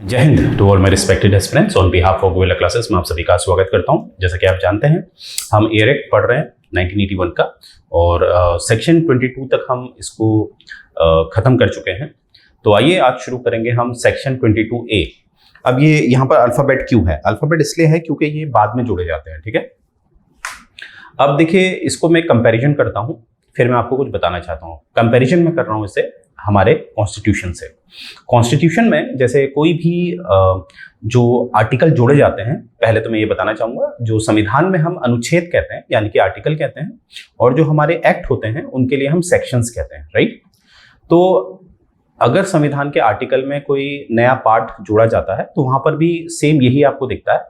जय Hind to all my respected aspirants. On behalf of Govilda classes में आप सभी का स्वागत करता हूं। जैसा कि आप जानते हैं हम एयर एक्ट पढ़ रहे हैं 1981 का और सेक्शन 22 तक हम इसको ख़त्म कर चुके हैं। तो आइए आज शुरू करेंगे हम सेक्शन 22A। अब ये यहाँ पर अल्फ़ाबेट क्यों है? अल्फ़ाबेट इसलिए है क्योंकि ये बाद में जोड़े जाते हैं, ठीक है। अब देखिए, इसको मैं कंपैरिजन करता हूँ, फिर मैं आपको कुछ बताना चाहता हूँ। कंपैरिजन में कर रहा हूँ इसे हमारे कॉन्स्टिट्यूशन से। कॉन्स्टिट्यूशन में जैसे कोई भी जो आर्टिकल जोड़े जाते हैं, पहले तो मैं ये बताना चाहूँगा, जो संविधान में हम अनुच्छेद कहते हैं यानी कि आर्टिकल कहते हैं, और जो हमारे एक्ट होते हैं उनके लिए हम सेक्शंस कहते हैं, राइट। तो अगर संविधान के आर्टिकल में कोई नया पार्ट जोड़ा जाता है तो वहाँ पर भी सेम यही आपको दिखता है।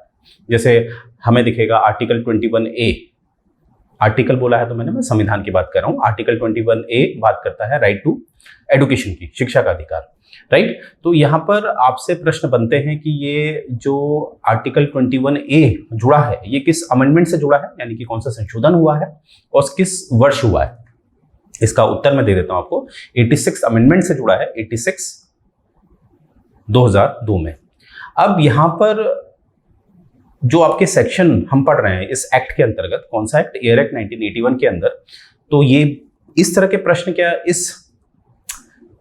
जैसे हमें दिखेगा आर्टिकल 21A, आर्टिकल बोला है तो मैं संविधान की बात कर रहा हूँ। आर्टिकल 21A बात करता है राइट टू एडुकेशन की, शिक्षा का अधिकार, राइट। तो यहाँ पर आपसे प्रश्न बनते हैं कि ये जो आर्टिकल 21A जुड़ा है ये किस अमेंडमेंट से जुड़ा है, यानी कि कौन सा संशोधन हुआ है और किस वर्ष हुआ है। इसका उत्तर मैं दे देता हूं आपको। 86 अमेंडमेंट से जुड़ा है, 86 2002 में। अब यहाँ पर जो आपके सेक्शन हम पढ़ रहे हैं इस एक्ट के अंतर्गत, कौन सा एक्ट? एयर एक्ट 1981 के अंदर। तो ये इस तरह के प्रश्न क्या इस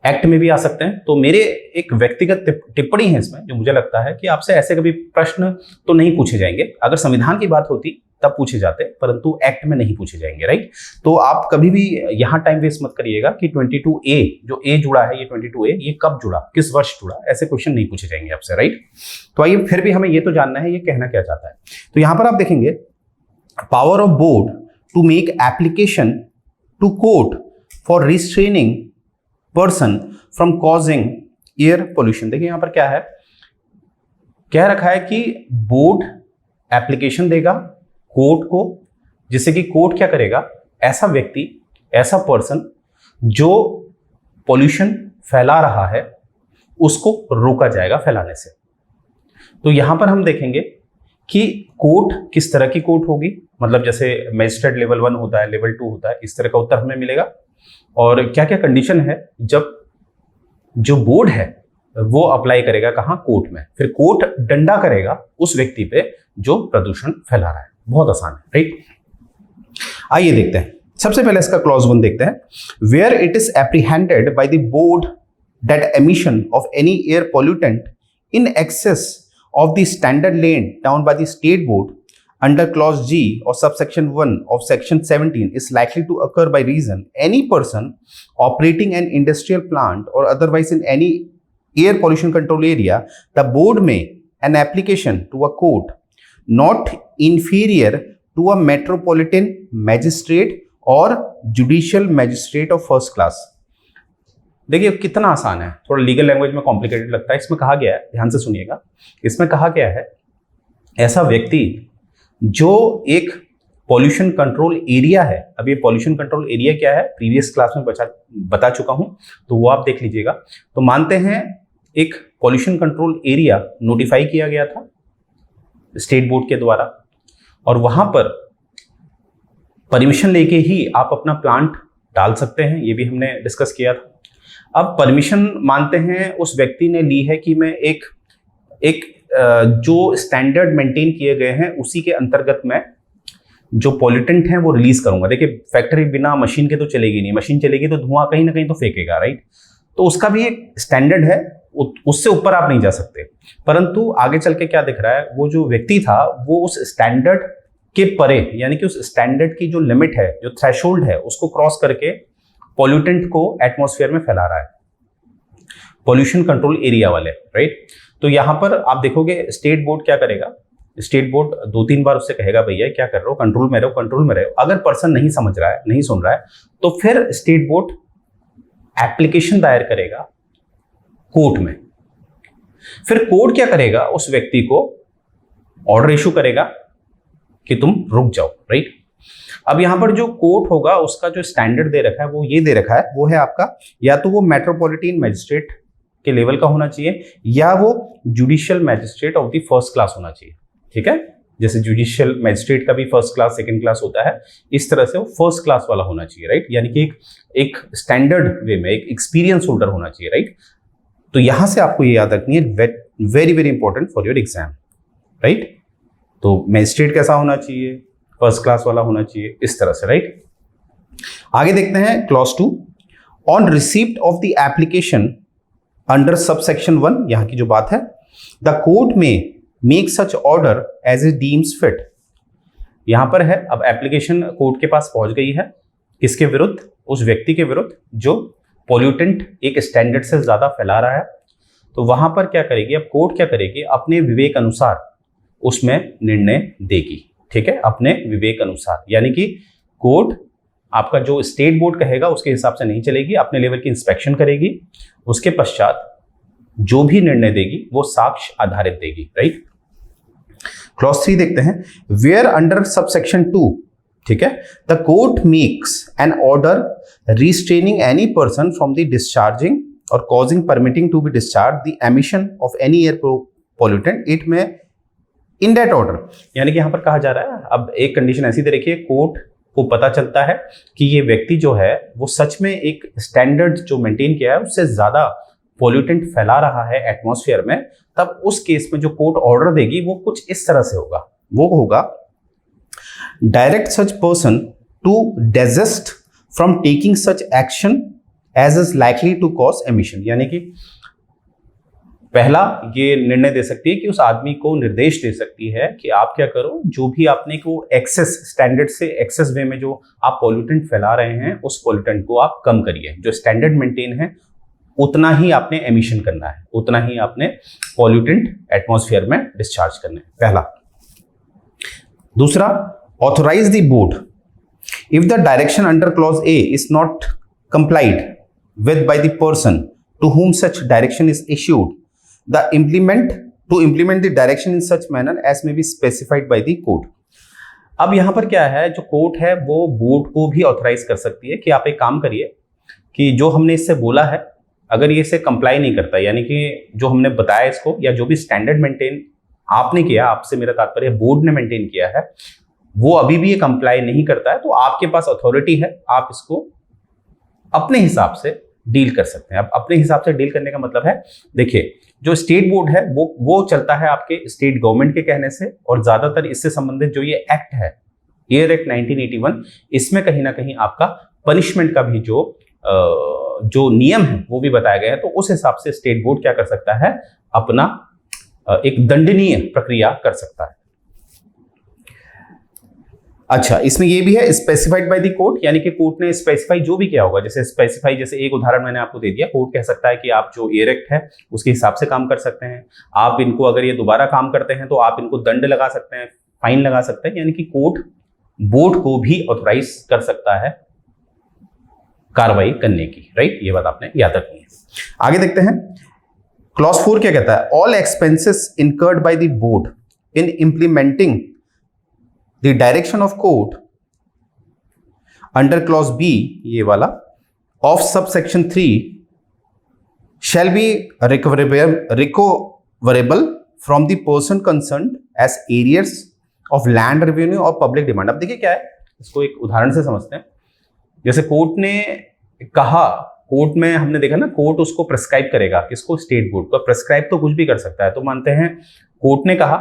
एक्ट में भी आ सकते हैं। तो मेरे एक व्यक्तिगत टिप्पणी है इसमें, जो मुझे लगता है कि आपसे ऐसे कभी प्रश्न तो नहीं पूछे जाएंगे। अगर संविधान की बात होती तब पूछे जाते, परंतु एक्ट में नहीं पूछे जाएंगे, राइट। तो आप कभी भी यहाँ टाइम वेस्ट मत करिएगा कि 22A जो A जुड़ा है, ये 22A ये कब जुड़ा, किस वर्ष जुड़ा, ऐसे क्वेश्चन नहीं पूछे जाएंगे आपसे, राइट। तो आइए फिर भी हमें ये तो जानना है ये कहना क्या चाहता है। तो यहाँ पर आप देखेंगे power of board to make application to court for restraining person from causing air pollution. देखिए यहाँ पर क्या है, कह रखा है कि बोर्ड एप्लीकेशन देगा कोर्ट को, जिससे कि कोर्ट क्या करेगा, ऐसा व्यक्ति, ऐसा पर्सन जो पोल्यूशन फैला रहा है उसको रोका जाएगा फैलाने से। तो यहां पर हम देखेंगे कि कोर्ट किस तरह की कोर्ट होगी, मतलब जैसे मजिस्ट्रेट लेवल 1 होता है, लेवल 2 होता है, इस तरह का उत्तर हमें मिलेगा। और क्या क्या कंडीशन है जब जो बोर्ड है वो अप्लाई करेगा कहां? कोर्ट में। फिर कोर्ट डंडा करेगा उस व्यक्ति पे जो प्रदूषण फैला रहा है। बहुत आसान है, राइट। आइए देखते हैं, सबसे पहले इसका क्लॉज 1 देखते हैं। Where it is apprehended by the board that emission of any air pollutant in excess of the standard laid down by the state board under clause G of subsection 1 of section 17 is likely to occur by reason any person operating an industrial plant or otherwise in any air pollution control area, the board may an application to a court not inferior to a metropolitan magistrate or judicial magistrate of first class। देखिए कितना आसान है, थोड़ा legal language में complicated लगता है। इसमें कहा गया है, ध्यान से सुनिएगा, इसमें कहा गया है ऐसा व्यक्ति जो एक पॉल्यूशन कंट्रोल एरिया है। अब ये पॉल्यूशन कंट्रोल एरिया क्या है प्रीवियस क्लास में बता चुका हूं, तो वो आप देख लीजिएगा। तो मानते हैं एक पॉल्यूशन कंट्रोल एरिया नोटिफाई किया गया था स्टेट बोर्ड के द्वारा, और वहां पर परमिशन लेके ही आप अपना प्लांट डाल सकते हैं, ये भी हमने डिस्कस किया था। अब परमिशन मानते हैं उस व्यक्ति ने ली है कि मैं एक जो स्टैंडर्ड मेंटेन किए गए हैं उसी के अंतर्गत में जो पॉल्यूटेंट हैं वो रिलीज करूंगा। देखिए फैक्ट्री बिना मशीन के तो चलेगी नहीं, मशीन चलेगी तो धुआं कहीं ना कहीं तो फेंकेगा, राइट। तो उसका भी एक स्टैंडर्ड है, उससे ऊपर आप नहीं जा सकते। परंतु आगे चल के क्या दिख रहा है, वो जो व्यक्ति था वो उस स्टैंडर्ड के परे, यानी कि उस स्टैंडर्ड की जो लिमिट है, जो थ्रेशोल्ड है, उसको क्रॉस करके पॉल्यूटेंट को एटमॉस्फेयर में फैला रहा है, पॉल्यूशन कंट्रोल एरिया वाले, राइट। तो यहां पर आप देखोगे स्टेट बोर्ड क्या करेगा, स्टेट बोर्ड 2-3 बार उससे कहेगा भैया क्या कर रहे हो, कंट्रोल में रहो, कंट्रोल में रहो। अगर पर्सन नहीं समझ रहा है, नहीं सुन रहा है, तो फिर स्टेट बोर्ड एप्लीकेशन दायर करेगा कोर्ट में। फिर कोर्ट क्या करेगा, उस व्यक्ति को ऑर्डर इशू करेगा कि तुम रुक जाओ, राइट। अब यहां पर जो कोर्ट होगा उसका जो स्टैंडर्ड दे रखा है वो ये दे रखा है, वो है आपका या तो वो मेट्रोपॉलिटन मैजिस्ट्रेट के लेवल का होना चाहिए या वो judicial magistrate of the first class होना चाहिए, ठीक है। जैसे जुडिशियल मैजिस्ट्रेट का भी फर्स्ट क्लास सेकंड क्लास होता है, इस तरह से वो फर्स्ट क्लास वाला होना चाहिए, राइट। यानी कि एक स्टैंडर्ड वे में एक एक्सपीरियंस होल्डर होना चाहिए, राइट। तो यहां से आपको ये याद रखनी है very very important for your exam, right. तो मैजिस्ट्रेट कैसा होना चाहिए, फर्स्ट क्लास वाला होना चाहिए, इस तरह से, राइट। आगे देखते हैं clause 2, on receipt of the application under subsection 1, यहां की जो बात है, the court may make such order as a deems fit. यहां पर है, अब एप्लीकेशन कोर्ट के पास पहुंच गई है, किसके विरुद्ध, उस व्यक्ति के विरुद्ध जो पॉल्यूटेंट एक स्टैंडर्ड से ज्यादा फैला रहा है। तो वहां पर क्या करेगी, अब कोर्ट क्या करेगी, अपने विवेक अनुसार उसमें निर्णय देगी, ठीक है, अपने विवेक अनुसार। यानी कि कोर्ट आपका जो स्टेट बोर्ड कहेगा उसके हिसाब से नहीं चलेगी, अपने लेवल की इंस्पेक्शन करेगी, उसके पश्चात जो भी निर्णय देगी वो साक्ष्य आधारित देगी, राइट। क्लॉज 3 देखते हैं, वेयर अंडर सबसेक्शन 2, ठीक है, the court makes an order restraining any person from the discharging or causing permitting to be discharge the emission of any air pollutant it में इन दैट ऑर्डर। यानी कि यहां पर कहा जा रहा है, अब एक कंडीशन ऐसी दे रखी है, कोर्ट को पता चलता है कि ये व्यक्ति जो है वो सच में एक स्टैंडर्ड जो मेंटेन किया है उससे ज्यादा पॉल्यूटेंट फैला रहा है एटमॉस्फेयर में, तब उस केस में जो कोर्ट ऑर्डर देगी वो कुछ इस तरह से होगा, वो होगा direct such person to desist from taking such action as is likely to cause emission. यानी कि पहला ये निर्णय दे सकती है कि उस आदमी को निर्देश दे सकती है कि आप क्या करो, जो भी आपने को एक्सेस स्टैंडर्ड से एक्सेस वे में जो आप पॉल्यूटेंट फैला रहे हैं उस पॉल्यूटेंट को आप कम करिए, जो स्टैंडर्ड मेंटेन है उतना ही आपने एमिशन करना है, उतना ही आपने पॉल्यूटेंट एटमॉस्फेयर में डिस्चार्ज करना है, पहला। दूसरा, authorise the board if the direction under clause a is not complied with by the person to whom such direction is issued, the to implement the direction in such manner as may be specified by the court। अब यहां पर क्या है, जो court है वो board को भी ऑथराइज कर सकती है कि आप एक काम करिए कि जो हमने इससे बोला है, अगर ये इसे कंप्लाई नहीं करता, यानी कि जो हमने बताया इसको या जो भी स्टैंडर्ड मेंटेन आपने किया, आपसे मेरा तात्पर्य बोर्ड ने मेंटेन किया है, वो अभी भी ये कंप्लाई नहीं करता है, तो आपके पास अथॉरिटी है, आप इसको अपने हिसाब से डील कर सकते हैं। अब अपने हिसाब से डील करने का मतलब है, देखिए जो स्टेट बोर्ड है वो चलता है आपके स्टेट गवर्नमेंट के कहने से, और ज्यादातर इससे संबंधित जो ये एक्ट है, एयर एक्ट 1981, इसमें कहीं ना कहीं आपका पनिशमेंट का भी जो नियम है वो भी बताया गया है। तो उस हिसाब से स्टेट बोर्ड क्या कर सकता है, अपना एक दंडनीय प्रक्रिया कर सकता है। अच्छा, इसमें ये भी है स्पेसिफाइड बाय द कोर्ट, यानी कि कोर्ट ने स्पेसिफाई जो भी किया होगा, जैसे स्पेसिफाई, जैसे एक उदाहरण मैंने आपको दे दिया, कोर्ट कह सकता है कि आप जो एयर एक्ट है उसके हिसाब से काम कर सकते हैं, आप इनको अगर ये दोबारा काम करते हैं तो आप इनको दंड लगा सकते हैं, फाइन लगा सकते हैं। यानी कि कोर्ट बोर्ड को भी ऑथराइज कर सकता है कार्रवाई करने की, राइट। ये बात आपने याद रखनी है। आगे देखते हैं, क्लॉज 4 क्या कहता है, all expenses incurred by the board in implementing the direction of court under clause B, ये वाला, of sub section 3 shall be recoverable from the person concerned as areas of land revenue और public demand। अब देखिए क्या है, इसको एक उदाहरण से समझते हैं। जैसे कोर्ट ने कहा, कोर्ट में हमने देखा ना, कोर्ट उसको प्रेस्क्राइब करेगा, किसको, स्टेट बोर्ड को। प्रेस्क्राइब तो कुछ भी कर सकता है, तो मानते हैं कोर्ट ने कहा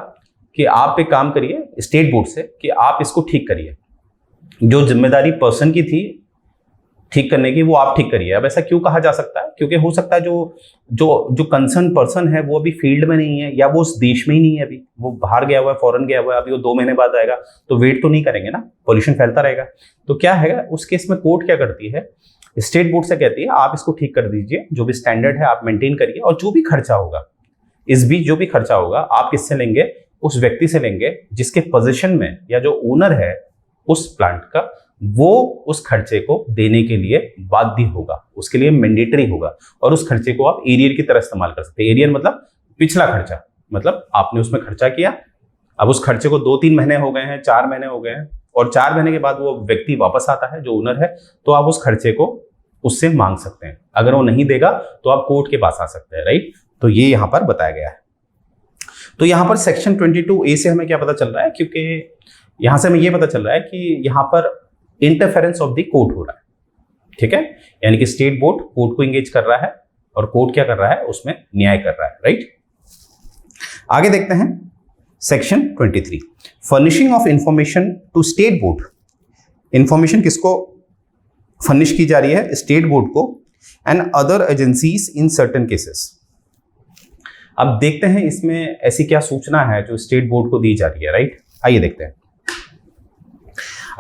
कि आप एक काम करिए स्टेट बोर्ड से कि आप इसको ठीक करिए, जो जिम्मेदारी पर्सन की थी ठीक करने की वो आप ठीक करिए। अब ऐसा क्यों कहा जा सकता है, क्योंकि हो सकता है जो कंसर्न पर्सन है वो अभी फील्ड में नहीं है, या वो उस देश में ही नहीं है, अभी वो बाहर गया हुआ है, फॉरेन गया हुआ है, अभी वो 2 महीने बाद आएगा, तो वेट तो नहीं करेंगे ना, पॉल्यूशन फैलता रहेगा। तो क्या है, उस केस में कोर्ट क्या करती है, स्टेट बोर्ड से कहती है आप इसको ठीक कर दीजिए, जो भी स्टैंडर्ड है आप मेंटेन करिए, और जो भी खर्चा होगा, इस बीच जो भी खर्चा होगा आप किससे लेंगे, उस व्यक्ति से लेंगे जिसके पोजीशन में या जो ओनर है उस प्लांट का, वो उस खर्चे को देने के लिए बाध्य होगा, उसके लिए मैंडेटरी होगा, और उस खर्चे को आप एरियर की तरह इस्तेमाल कर सकते हैं। एरियर मतलब पिछला खर्चा, मतलब आपने उसमें खर्चा किया, अब उस खर्चे को 2-3 महीने हो गए हैं, 4 महीने हो गए हैं, और 4 महीने के बाद वो व्यक्ति वापस आता है जो ओनर है, तो आप उस खर्चे को उससे मांग सकते हैं। अगर वो नहीं देगा तो आप कोर्ट के पास आ सकते हैं, राइट। तो ये यहां पर बताया गया है। तो यहां पर सेक्शन 22A से हमें क्या पता चल रहा है, क्योंकि यहां से हमें ये पता चल रहा है कि यहां पर इंटरफेरेंस ऑफ द कोर्ट हो रहा है, ठीक है, यानी कि स्टेट बोर्ड कोर्ट को एंगेज कर रहा है और कोर्ट क्या कर रहा है, उसमें न्याय कर रहा है, राइट। आगे देखते हैं section 23, furnishing of information to state board. Information किसको फर्निश की जा रही है? स्टेट बोर्ड को and other agencies in certain cases. अब देखते हैं इसमें ऐसी क्या सूचना है जो स्टेट बोर्ड को दी जा रही है, राइट। आइए देखते हैं।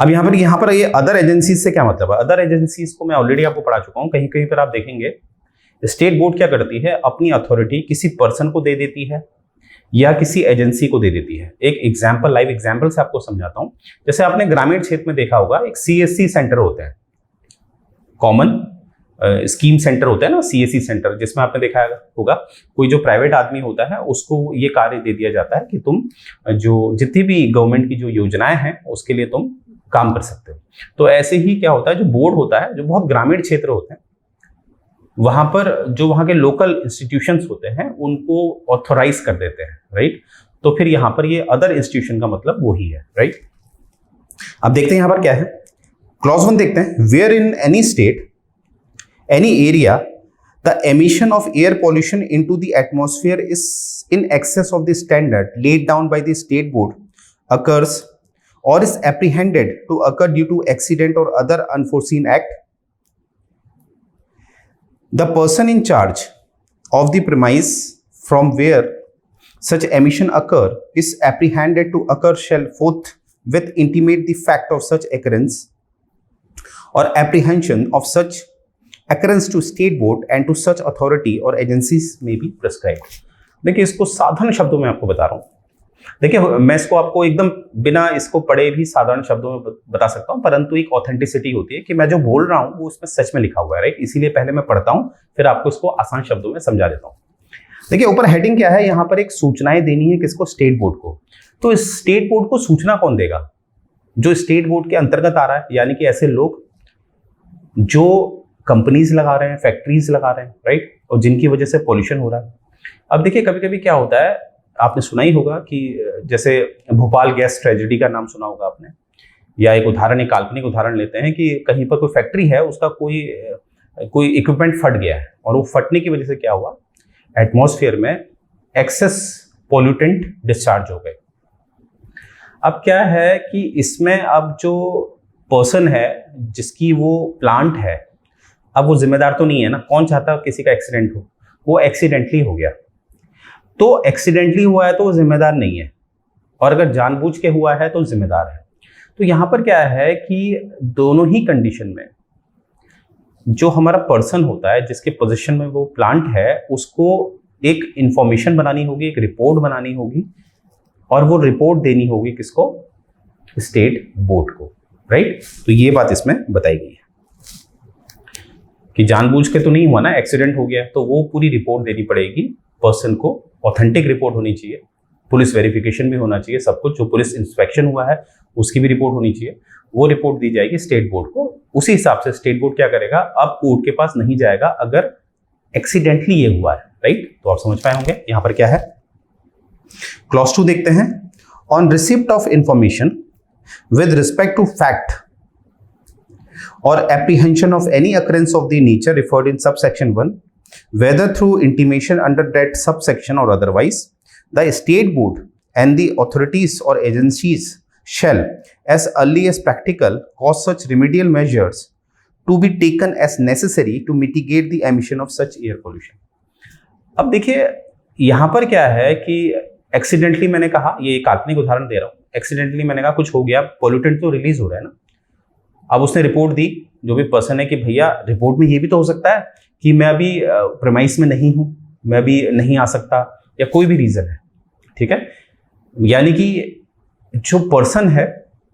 अब यहां पर ये अदर एजेंसीज से क्या मतलब है? अदर एजेंसीज को मैं ऑलरेडी आपको पढ़ा चुका हूं, कहीं कहीं पर आप देखेंगे स्टेट बोर्ड क्या करती है, अपनी अथॉरिटी किसी पर्सन को दे देती है या किसी एजेंसी को दे देती है। एक एग्जांपल, लाइव एग्जांपल से आपको समझाता हूं। जैसे आपने ग्रामीण क्षेत्र में देखा होगा, एक सीएससी सेंटर होते हैं, कॉमन स्कीम सेंटर होता है ना, सीएससी सेंटर, जिसमें आपने देखा होगा कोई जो प्राइवेट आदमी होता है उसको ये कार्य दे दिया जाता है कि तुम जो जितनी भी गवर्नमेंट की जो योजनाएं हैं उसके लिए तुम काम कर सकते हो। तो ऐसे ही क्या होता है, जो बोर्ड होता है, जो बहुत ग्रामीण क्षेत्र होते हैं, वहां पर जो वहां के लोकल इंस्टीट्यूशंस होते हैं उनको ऑथोराइज कर देते हैं, राइट। तो फिर यहां पर ये अदर इंस्टीट्यूशन का मतलब वही है, राइट। अब देखते हैं यहां पर क्या है। क्लॉज 1 देखते हैं, where in any state any area the emission of air pollution into the atmosphere is in excess of the standard laid down by the state board occurs or is apprehended to occur due to accident or other unforeseen act, the person in charge of the premise from where such emission occur is apprehended to occur shall forthwith intimate the fact of such occurrence or apprehension of such occurrence to state board and to such authority or agencies may be prescribed। देखिए इसको साधारण शब्दों में आपको बता रहा हूँ। देखिए मैं इसको आपको एकदम बिना इसको पढ़े भी साधारण शब्दों में बता सकता हूँ, परंतु एक ऑथेंटिसिटी होती है कि मैं जो बोल रहा हूँ वो उसमें सच में लिखा हुआ है, राइट। इसीलिए पहले मैं पढ़ता हूँ, फिर आपको इसको आसान शब्दों में समझा देता हूँ। देखिए ऊपर हेडिंग क्या है, यहाँ पर एक सूचनाएं देनी है किसको? स्टेट बोर्ड को। तो इस स्टेट बोर्ड को सूचना कौन देगा? जो स्टेट बोर्ड के अंतर्गत आ रहा है, यानी कि ऐसे लोग जो कंपनीज लगा रहे हैं, फैक्ट्रीज लगा रहे हैं, राइट, और जिनकी वजह से पॉल्यूशन हो रहा है। अब देखिए कभी कभी क्या होता है, आपने सुना ही होगा कि जैसे भोपाल गैस ट्रेजेडी का नाम सुना होगा आपने, या एक उदाहरण, एक काल्पनिक उदाहरण लेते हैं कि कहीं पर कोई फैक्ट्री है, उसका कोई इक्विपमेंट फट गया है और वो फटने की वजह से क्या हुआ, एटमॉस्फेयर में एक्सेस पॉल्यूटेंट डिस्चार्ज हो गए। अब क्या है कि इसमें अब जो पर्सन है जिसकी वो प्लांट है, अब वो जिम्मेदार तो नहीं है ना। कौन चाहता किसी का एक्सीडेंट हो? वो एक्सीडेंटली हो गया, तो एक्सीडेंटली हुआ है तो वो जिम्मेदार नहीं है, और अगर जानबूझ के हुआ है तो जिम्मेदार है। तो यहाँ पर क्या है कि दोनों ही कंडीशन में जो हमारा पर्सन होता है जिसके पोजीशन में वो प्लांट है, उसको एक इंफॉर्मेशन बनानी होगी, एक रिपोर्ट बनानी होगी, और वो रिपोर्ट देनी होगी किसको? स्टेट बोर्ड को, राइट। तो ये बात इसमें बताई गई है कि जानबूझ के तो नहीं हुआ ना, एक्सीडेंट हो गया, तो वो पूरी रिपोर्ट देनी पड़ेगी पर्सन को। ऑथेंटिक रिपोर्ट होनी चाहिए, पुलिस वेरिफिकेशन भी होना चाहिए, सब कुछ जो पुलिस इंस्पेक्शन हुआ है उसकी भी रिपोर्ट होनी चाहिए। वो रिपोर्ट दी जाएगी स्टेट बोर्ड को। उसी हिसाब से स्टेट बोर्ड क्या करेगा, अब कोर्ट के पास नहीं जाएगा अगर एक्सीडेंटली ये हुआ है, राइट। तो आप समझ पाए होंगे यहाँ पर क्या है। क्लॉज 2 देखते हैं, on receipt of information with respect to fact or apprehension of any occurrence of the nature referred in subsection 1, whether through intimation under that subsection or otherwise, the state board and the authorities or agencies shall, as early as practical, cause such remedial measures to be taken as necessary to mitigate the emission of such air pollution। अब देखिए यहाँ पर क्या है कि accidentally, मैंने कहा, ये काल्पनिक उदाहरण दे रहा हूँ, एक्सीडेंटली मैंने कहा कुछ हो गया, पोल्यूटेंट तो रिलीज हो रहा है ना। अब उसने रिपोर्ट दी, जो भी पर्सन है, कि भैया रिपोर्ट में ये भी तो हो सकता है कि मैं अभी प्रेमाइस में नहीं हूं, मैं अभी नहीं आ सकता, या कोई भी रीजन है, ठीक है। यानी कि जो पर्सन है,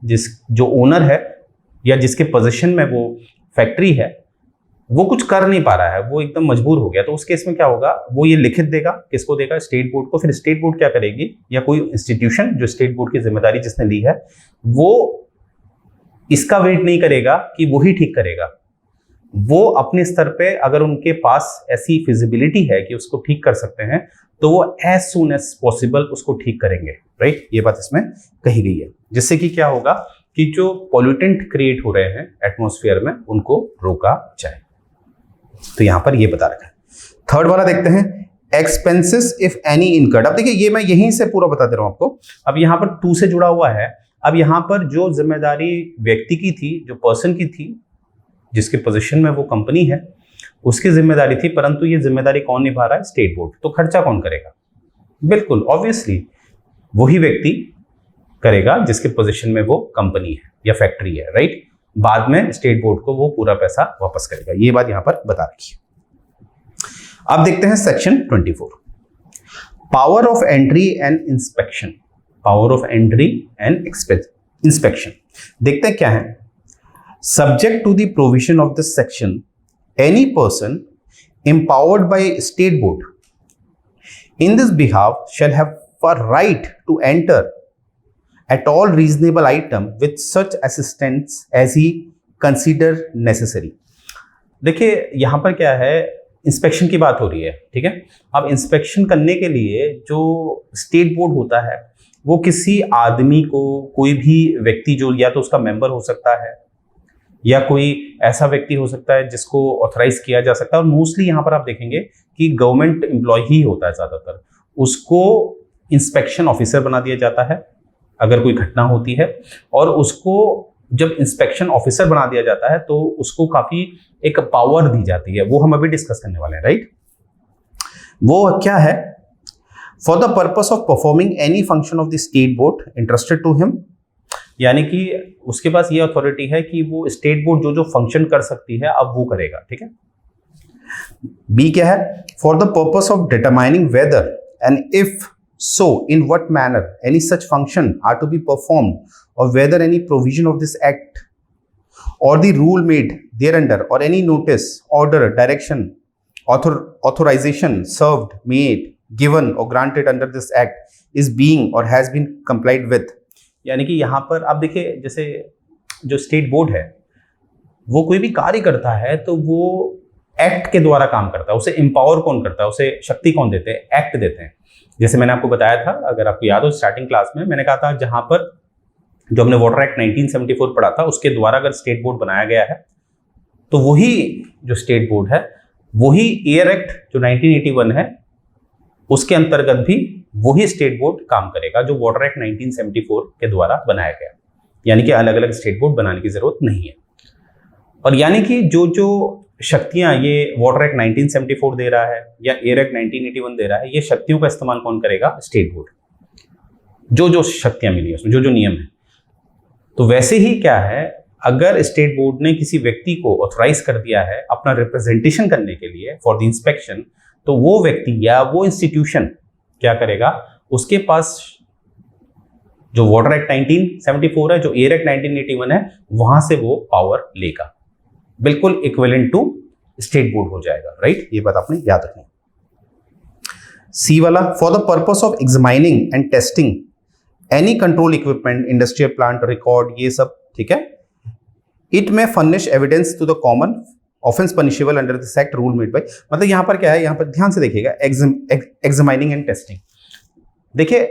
जो ओनर है या जिसके पोजीशन में वो फैक्ट्री है, वो कुछ कर नहीं पा रहा है, वो एकदम मजबूर हो गया। तो उस केस में क्या होगा, वो ये लिखित देगा, किसको देगा? स्टेट बोर्ड को। फिर स्टेट बोर्ड क्या करेगी, या कोई इंस्टीट्यूशन जो स्टेट बोर्ड की जिम्मेदारी जिसने ली है, वो इसका वेट नहीं करेगा कि वो ही ठीक करेगा। वो अपने स्तर पे, अगर उनके पास ऐसी फिजिबिलिटी है कि उसको ठीक कर सकते हैं, तो वो एज सून एज पॉसिबल उसको ठीक करेंगे, राइट। ये बात इसमें कही गई है, जिससे कि क्या होगा कि जो पॉल्यूटेंट क्रिएट हो रहे हैं एटमॉस्फेयर में, उनको रोका जाए। तो यहां पर ये बता रखा है। थर्ड वाला देखते हैं, एक्सपेंसेस इफ एनी इनकर्ड। अब देखिए ये मैं यहीं से पूरा बता दे रहा हूं आपको। अब यहां पर टू से जुड़ा हुआ है। अब यहां पर जो जिम्मेदारी व्यक्ति की थी, जो पर्सन की थी, जिसके पोजीशन में वो कंपनी है, उसकी जिम्मेदारी थी, परंतु ये जिम्मेदारी कौन निभा रहा है? State board. तो खर्चा कौन करेगा? बिल्कुल ऑब्वियसली वही व्यक्ति करेगा जिसके पोजीशन में वो कंपनी है या फैक्ट्री है, राइट। बाद में स्टेट बोर्ड को वो पूरा पैसा वापस करेगा। ये बात यहां पर बता रखी है। अब देखते हैं section 24, power of entry and inspection. Power of entry and inspection देखते हैं क्या है। Subject to the provision of this section, any person empowered by state board in this behalf shall have a right to enter at all reasonable item with such assistance as he consider necessary। देखिए यहां पर क्या है, inspection की बात हो रही है, ठीक है। अब इंस्पेक्शन करने के लिए जो स्टेट बोर्ड होता है वो किसी आदमी को, कोई भी व्यक्ति जो या तो उसका मेंबर हो सकता है या कोई ऐसा व्यक्ति हो सकता है जिसको ऑथराइज किया जा सकता है। और मोस्टली यहाँ पर आप देखेंगे कि गवर्नमेंट एम्प्लॉय ही होता है ज़्यादातर, उसको इंस्पेक्शन ऑफिसर बना दिया जाता है अगर कोई घटना होती है। और उसको जब इंस्पेक्शन ऑफिसर बना दिया जाता है तो उसको काफ़ी एक पावर दी जाती है, वो हम अभी डिस्कस करने वाले हैं, राइट। वो क्या है? For the purpose of performing any function of the state board interested to him, यानी कि उसके पास ये अथॉरिटी है कि वो स्टेट बोर्ड जो जो फंक्शन कर सकती है अब वो करेगा, ठीक है। बी क्या है? For the purpose of determining whether and if so in what manner any such function are to be performed or whether any provision of this act or the rule made thereunder or any notice, order, direction, authorization served, made, given or granted under this act is being or has been complied with। यानी कि यहाँ पर आप देखिए, जैसे जो state board है वो कोई भी कार्य करता है तो वो एक्ट के द्वारा काम करता है। उसे एम्पावर कौन करता है? उसे शक्ति कौन देते हैं? एक्ट देते हैं। जैसे मैंने आपको बताया था, अगर आपको याद हो स्टार्टिंग क्लास में मैंने कहा था, जहां पर जो हमने वाटर एक्ट 1974 पढ़ा था उसके द्वारा अगर स्टेट बोर्ड बनाया गया है तो वही जो स्टेट बोर्ड है, वही एयर एक्ट जो 1981 है उसके अंतर्गत भी वही स्टेट बोर्ड काम करेगा जो वाटर एक्ट 1974 के द्वारा बनाया गया। यानी कि अलग अलग स्टेट बोर्ड बनाने की जरूरत नहीं है। और यानी कि जो जो शक्तियां ये वाटर एक्ट 1974 दे रहा है या एयर एक्ट 1981 दे रहा है, ये शक्तियों का इस्तेमाल कौन करेगा? State board. जो जो शक्तियां मिली है उसमें, जो जो नियम है। तो वैसे ही क्या है, अगर स्टेट बोर्ड ने किसी व्यक्ति को ऑथराइज कर दिया है अपना रिप्रेजेंटेशन करने के लिए फॉर द इंस्पेक्शन, तो वो व्यक्ति या वो इंस्टीट्यूशन क्या करेगा? उसके पास जो वाटर एक्ट 1974 है, जो एयर एक्ट 1981 है, वहां से वो पावर लेगा। बिल्कुल इक्विवेलेंट टू स्टेट बोर्ड हो जाएगा, राइट। ये बात आपने याद रखनी। सी वाला, for the purpose of examining and testing any control equipment, industrial plant, record, ये सब ठीक है। It may furnish evidence to the common offence punishable under this act rule made by. मतलब यहां पर क्या है, यहां पर ध्यान से देखिएगा, एग्जामिनिंग एंड टेस्टिंग। देखिए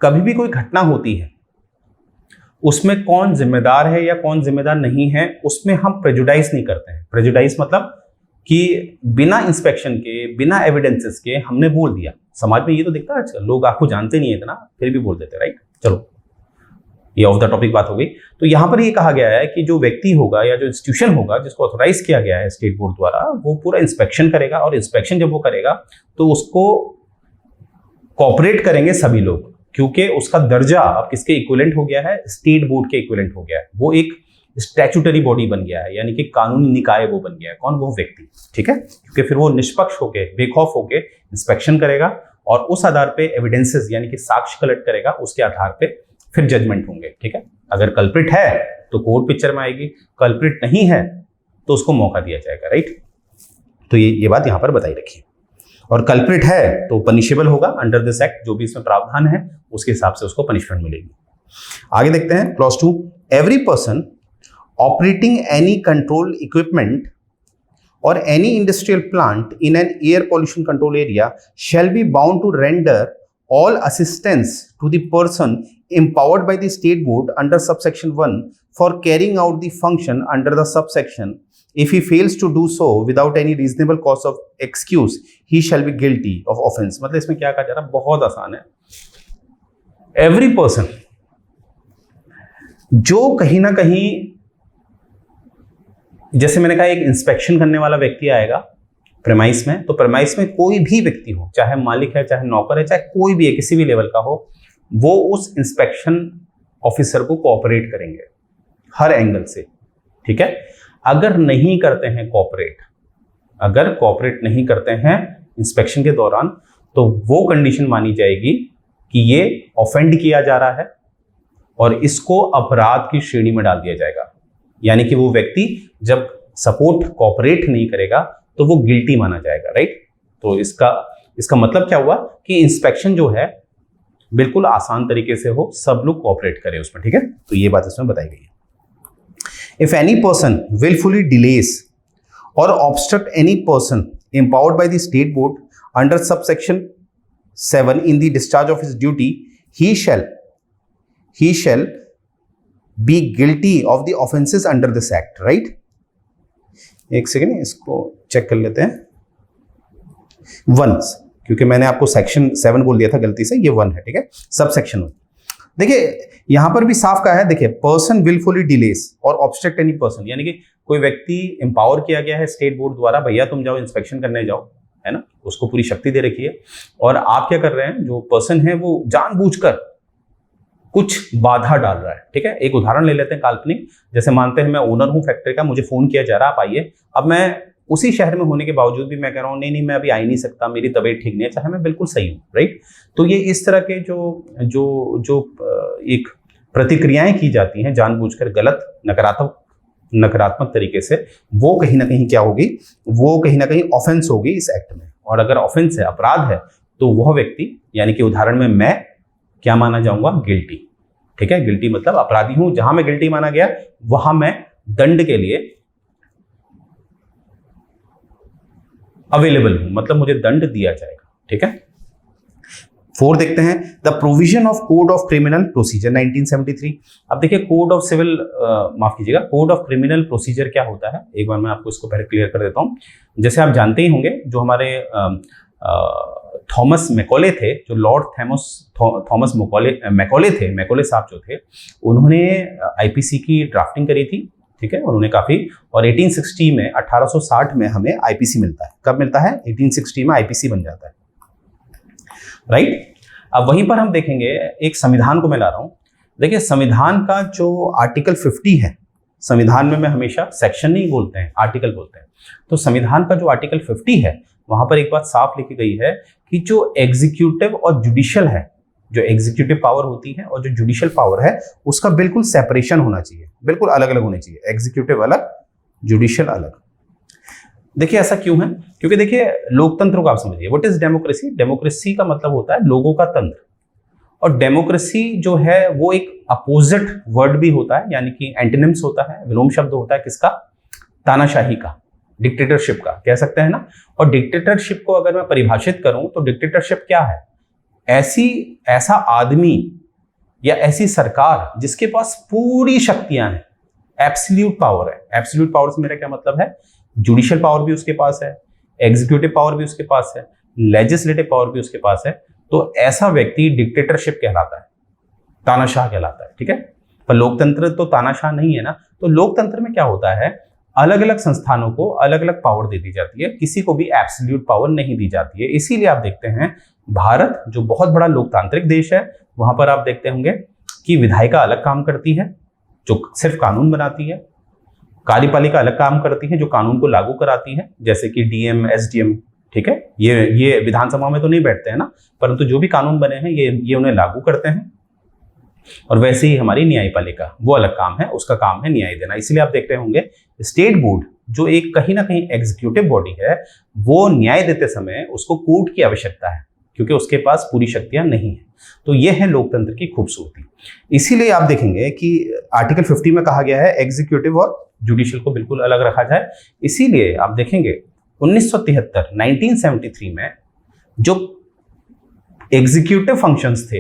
कभी भी कोई घटना होती है उसमें कौन जिम्मेदार है या कौन जिम्मेदार नहीं है, उसमें हम प्रेजुडाइज नहीं करते हैं। प्रेजुडाइज मतलब कि बिना इंस्पेक्शन के, बिना एविडेंसेस के हमने बोल दिया। समाज में ये तो दिखता है आजकल, लोग आपको जानते नहीं है इतना, फिर भी बोल देते हैं, राइट। चलो ये ऑफ द टॉपिक बात हो गई। तो यहां पर ये कहा गया है कि जो व्यक्ति होगा या जो इंस्टीट्यूशन होगा जिसको ऑथोराइज किया गया है स्टेट बोर्ड द्वारा, वो पूरा इंस्पेक्शन करेगा। और इंस्पेक्शन जब वो करेगा तो उसको कोऑपरेट करेंगे सभी लोग, क्योंकि उसका दर्जा अब किसके इक्विवेलेंट हो गया है? स्टेट बोर्ड के इक्विवेलेंट हो गया है। वो एक स्टैट्यूटरी बॉडी बन गया है, यानी कि कानूनी निकाय वो बन गया है। कौन? वो व्यक्ति, ठीक है। क्योंकि फिर वो निष्पक्ष होके, बेखौफ होके इंस्पेक्शन करेगा और उस आधार पे एविडेंसेस यानी कि साक्ष्य कलेक्ट करेगा, उसके आधार पे फिर जजमेंट होंगे, ठीक है। अगर कल्प्रिट है तो कोर्ट पिक्चर में आएगी, कल्प्रिट नहीं है तो उसको मौका दिया जाएगा, राइट। तो ये बात यहां पर बताई रखिए। और कल्प्रिट है तो पनिशेबल होगा अंडर दिस एक्ट, जो भी इसमें प्रावधान है उसके हिसाब से उसको पनिशमेंट मिलेगी। आगे देखते हैं clause 2, every person operating any control equipment or any industrial plant in an air pollution control area shall be bound to render all assistance to the person empowered by the state board under subsection 1 for carrying out the function under the subsection. If he fails to do so without any reasonable cause of excuse, he shall be guilty of offense. मतलब इसमें क्या कहा जा रहा है, बहुत आसान है. एवरी पर्सन जो कहीं ना कहीं, जैसे मैंने कहा, एक इंस्पेक्शन करने वाला व्यक्ति आएगा प्रेमाइस में, तो प्रेमाइस में कोई भी व्यक्ति हो, चाहे मालिक है, चाहे नौकर है, चाहे कोई भी है, किसी भी लेवल का हो, वो उस इंस्पेक्शन ऑफिसर को कोऑपरेट करेंगे हर एंगल से. ठीक है. अगर नहीं करते हैं कोऑपरेट, अगर कोऑपरेट नहीं करते हैं इंस्पेक्शन के दौरान, तो वो कंडीशन मानी जाएगी कि ये ऑफेंड किया जा रहा है और इसको अपराध की श्रेणी में डाल दिया जाएगा. यानी कि वो व्यक्ति जब सपोर्ट कोऑपरेट नहीं करेगा तो वो गिल्टी माना जाएगा. राइट. तो इसका मतलब क्या हुआ कि इंस्पेक्शन जो है बिल्कुल आसान तरीके से हो, सब लोग कोऑपरेट करें उसमें. ठीक है. तो ये बात इसमें बताई गई है. If any person wilfully delays or obstruct any person empowered by the state board under subsection 7 in the discharge of his duty, he shall be guilty of the offenses under this act. Right. एक second, इसको check कर लेते हैं. 1, क्योंकि मैंने आपको section 7 बोल दिया था गलती से, ये 1 है. ठीक है. Sub section 1. देखिए यहां पर भी साफ कहा है. देखिए person wilfully delays or obstruct any person, यानी कि कोई व्यक्ति एम्पावर किया गया है स्टेट बोर्ड द्वारा, भैया तुम जाओ इंस्पेक्शन करने जाओ, है ना, उसको पूरी शक्ति दे रखी है, और आप क्या कर रहे हैं, जो पर्सन है वो जानबूझकर कुछ बाधा डाल रहा है. ठीक है. एक उदाहरण ले लेते हैं काल्पनिक. जैसे मानते हैं मैं ओनर हूं फैक्ट्री का, मुझे फोन किया जा रहा है आप आइए. अब मैं उसी शहर में होने के बावजूद भी मैं कह रहा हूं नहीं मैं अभी आ ही नहीं सकता, मेरी तबीयत ठीक नहीं है, चाहे मैं बिल्कुल सही हूं. राइट. तो ये इस तरह के जो एक प्रतिक्रियाएं की जाती हैं जानबूझकर गलत नकारात्मक तरीके से, वो कहीं ना कहीं क्या होगी, वो कहीं ना कहीं ऑफेंस होगी इस एक्ट में. और अगर ऑफेंस है, अपराध है, तो वह व्यक्ति, यानी कि उदाहरण में मैं क्या माना जाऊंगा, गिल्टी. ठीक है. गिल्टी मतलब अपराधी हूं. जहां मैं गिल्टी माना गया वहां मैं दंड के लिए अवेलेबल हूं, मतलब मुझे दंड दिया जाएगा. ठीक है. 4 देखते हैं. The provision of code of criminal procedure 1973. अब देखिए कोड ऑफ सिविल, माफ कीजिएगा, कोड ऑफ क्रिमिनल प्रोसीजर क्या होता है, एक बार मैं आपको इसको पहले क्लियर कर देता हूं. जैसे आप जानते ही होंगे, जो हमारे थॉमस मैकॉले थे, जो लॉर्ड थॉमस मैकॉले थे, मैकॉले साहब जो थे, उन्होंने आईपीसी की ड्राफ्टिंग करी थी. ठीक है. उन्होंने काफी, और 1860 में 1860 में हमें आईपीसी मिलता है. कब मिलता है? 1860 में आईपीसी बन जाता है. राइट. अब वहीं पर हम देखेंगे, एक संविधान को मैं ला रहा हूं. देखिए संविधान का जो आर्टिकल 50 है, संविधान में मैं हमेशा सेक्शन नहीं बोलते हैं, आर्टिकल बोलते हैं. तो संविधान का जो आर्टिकल 50 है, वहां पर एक बात साफ लिखी गई है कि जो एग्जीक्यूटिव और जुडिशियल है, जो एग्जीक्यूटिव पावर होती है और जो जुडिशियल पावर है, उसका बिल्कुल सेपरेशन होना चाहिए, बिल्कुल अलग अलग होने चाहिए. एग्जीक्यूटिव अलग, जुडिशियल अलग. देखिए ऐसा क्यों है? क्योंकि देखिए लोकतंत्र को आप समझिए. What is democracy? डेमोक्रेसी का मतलब होता है लोगों का तंत्र. और डेमोक्रेसी जो है वो एक अपोजिट वर्ड भी होता है, यानी कि एंटोनिम्स होता है, विलोम शब्द होता है किसका? तानाशाही का, डिक्टेटरशिप का, कह सकते हैं ना. और डिक्टेटरशिप को अगर मैं परिभाषित करूं तो डिक्टेटरशिप क्या है? ऐसा आदमी या ऐसी सरकार जिसके पास पूरी शक्तियां हैं, एब्सोल्यूट पावर है. एब्सोल्यूट पावर से मेरा क्या मतलब है? जुडिशियल पावर भी उसके पास है, एग्जीक्यूटिव पावर भी उसके पास है, लेजिस्लेटिव पावर भी उसके पास है. तो ऐसा व्यक्ति डिक्टेटरशिप कहलाता है, तानाशाह कहलाता है. ठीक है. पर लोकतंत्र तो तानाशाह नहीं है ना. तो लोकतंत्र में क्या होता है, अलग अलग संस्थानों को अलग अलग पावर दे दी जाती है, किसी को भी एब्सोल्यूट पावर नहीं दी जाती है. इसीलिए आप देखते हैं भारत जो बहुत बड़ा लोकतांत्रिक देश है, वहां पर आप देखते होंगे कि विधायिका अलग काम करती है जो सिर्फ कानून बनाती है, कार्यपालिका अलग काम करती है जो कानून को लागू कराती है, जैसे कि डीएम, एसडीएम. ठीक है. ये विधानसभा में तो नहीं बैठते हैं ना, परंतु जो भी कानून बने हैं ये उन्हें लागू करते हैं. और वैसे ही हमारी न्यायपालिका, वो अलग काम है, उसका काम है न्याय देना. इसलिए आप देख रहे होंगे स्टेट बोर्ड जो एक कहीं ना कहीं एग्जीक्यूटिव बॉडी है, वो न्याय देते समय उसको कोर्ट की आवश्यकता है, क्योंकि उसके पास पूरी शक्तियां नहीं है. तो ये है लोकतंत्र की खूबसूरती. इसीलिए आप देखेंगे कि आर्टिकल 50 में कहा गया है एग्जीक्यूटिव और जुडिशियल को बिल्कुल अलग रखा जाए. इसीलिए आप देखेंगे 1973 में जो एग्जीक्यूटिव फंक्शंस थे,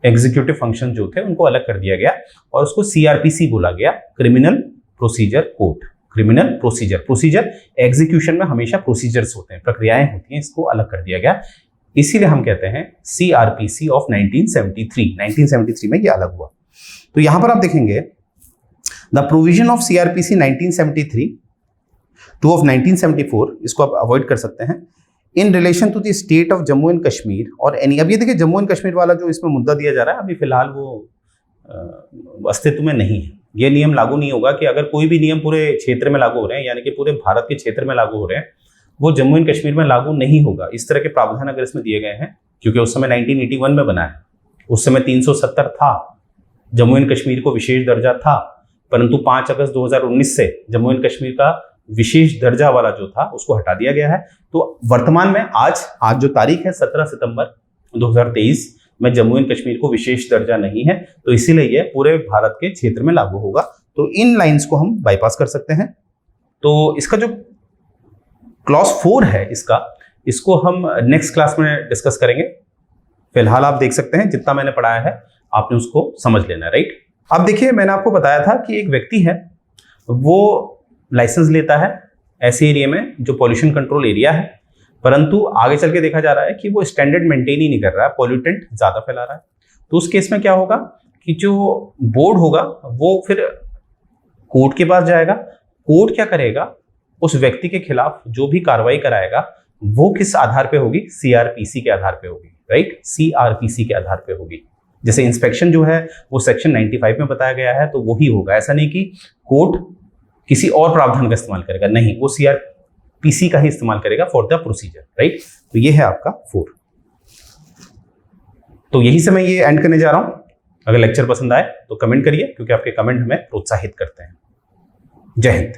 एग्जीक्यूटिव फंक्शन जो थे उनको अलग कर दिया गया और उसको सीआरपीसी बोला गया, criminal procedure code. Criminal procedure, procedure execution में हमेशा प्रोसीजर्स होते हैं, प्रक्रियाएं होती हैं, इसको अलग कर दिया गया, इसीलिए हम कहते हैं सीआरपीसी ऑफ 1973 में ये अलग हुआ। तो यहां पर आप देखेंगे the provision of CrPC 1973 two of 1974, इसको आप अवॉइड कर सकते हैं, in relation to the state of Jammu and Kashmir और एनी। अब ये देखिए जम्मू एंड कश्मीर वाला जो इसमें मुद्दा दिया जा रहा है अभी फिलहाल वो अस्तित्व में नहीं है। ये नियम लागू नहीं होगा कि अगर कोई भी नियम पूरे क्षेत्र में लागू हो रहे हैं, यानी कि पूरे भारत के क्षेत्र में लागू हो रहे हैं, वो जम्मू एंड कश्मीर में लागू नहीं होगा। इस तरह के प्रावधान अगर इसमें दिए गए हैं, क्योंकि उस समय 1981 में बना है, उस समय 370 था, जम्मू एंड कश्मीर को विशेष दर्जा था, परंतु 5 अगस्त 2019 से जम्मू एंड कश्मीर का विशेष दर्जा वाला जो था उसको हटा दिया गया है। तो वर्तमान में आज जो तारीख है 17 सितंबर 2023 में जम्मू एंड कश्मीर को विशेष दर्जा नहीं है, तो इसीलिए ये पूरे भारत के क्षेत्र में लागू होगा। तो इन लाइंस को हम बाईपास कर सकते हैं। तो इसका जो क्लॉज 4 है इसको हम नेक्स्ट क्लास में डिस्कस करेंगे। फिलहाल आप देख सकते हैं जितना मैंने पढ़ाया है आपने उसको समझ लेना है, राइट। अब देखिए मैंने आपको बताया था कि एक व्यक्ति है वो लाइसेंस लेता है ऐसे एरिया में जो पॉल्यूशन कंट्रोल एरिया है, परंतु आगे चल के देखा जा रहा है कि वो स्टैंडर्ड मेंटेन ही नहीं कर रहा है, पॉल्यूटेंट ज्यादा फैला रहा है। तो उस केस में क्या होगा कि जो बोर्ड होगा वो फिर कोर्ट के पास जाएगा, कोर्ट क्या करेगा, उस व्यक्ति के खिलाफ जो भी कार्रवाई कराएगा वो किस आधार पे होगी, सीआरपीसी के आधार पे होगी, राइट, सीआरपीसी के आधार पे होगी। जैसे इंस्पेक्शन जो है वो सेक्शन 95 में बताया गया है तो वही होगा, ऐसा नहीं कि कोर्ट किसी और प्रावधान का इस्तेमाल करेगा, नहीं, वो सीआरपीसी का ही इस्तेमाल करेगा फॉर द प्रोसीजर, राइट। तो ये है आपका 4। तो यही से मैं ये एंड करने जा रहा हूं। अगर लेक्चर पसंद आए तो कमेंट करिए, क्योंकि आपके कमेंट हमें प्रोत्साहित करते हैं। जय हिंद।